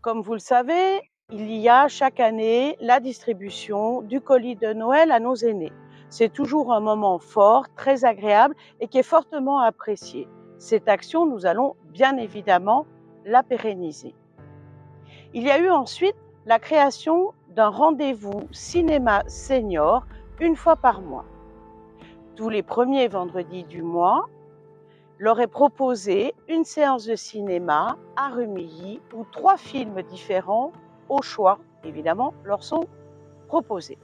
Comme vous le savez, il y a chaque année la distribution du colis de Noël à nos aînés. C'est toujours un moment fort, très agréable et qui est fortement apprécié. Cette action, nous allons bien évidemment la pérenniser. Il y a eu ensuite la création d'un rendez-vous cinéma senior une fois par mois. Tous les premiers vendredis du mois, leur est proposé une séance de cinéma à Rumilly où 3 films différents, au choix évidemment, leur sont proposés.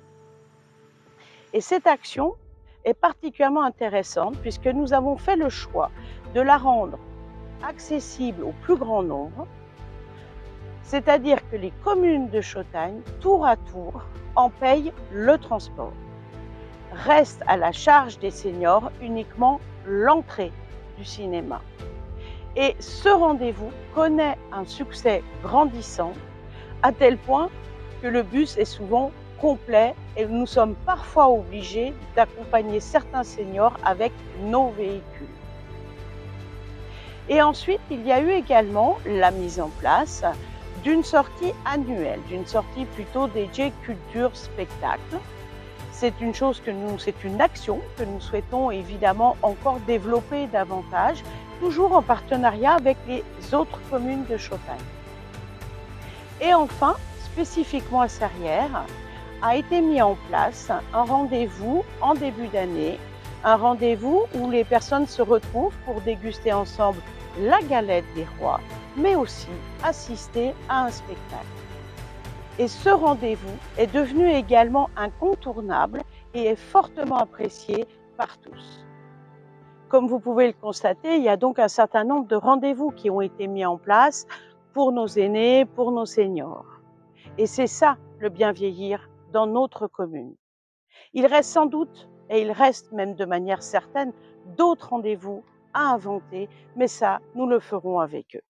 Et cette action est particulièrement intéressante puisque nous avons fait le choix de la rendre accessible au plus grand nombre, c'est-à-dire que les communes de Chautagne, tour à tour, en payent le transport. Reste à la charge des seniors uniquement l'entrée du cinéma. Et ce rendez-vous connaît un succès grandissant à tel point que le bus est souvent complet et nous sommes parfois obligés d'accompagner certains seniors avec nos véhicules. Et ensuite, il y a eu également la mise en place d'une sortie annuelle, d'une sortie plutôt dédiée culture spectacle. C'est une action que nous souhaitons évidemment encore développer davantage, toujours en partenariat avec les autres communes de Chautagne. Et enfin, spécifiquement à Sarrières, a été mis en place un rendez-vous en début d'année, un rendez-vous où les personnes se retrouvent pour déguster ensemble la galette des rois, mais aussi assister à un spectacle. Et ce rendez-vous est devenu également incontournable et est fortement apprécié par tous. Comme vous pouvez le constater, il y a donc un certain nombre de rendez-vous qui ont été mis en place pour nos aînés, pour nos seniors. Et c'est ça, le bien vieillir dans notre commune. Il reste sans doute, et il reste même de manière certaine, d'autres rendez-vous à inventer, mais ça, nous le ferons avec eux.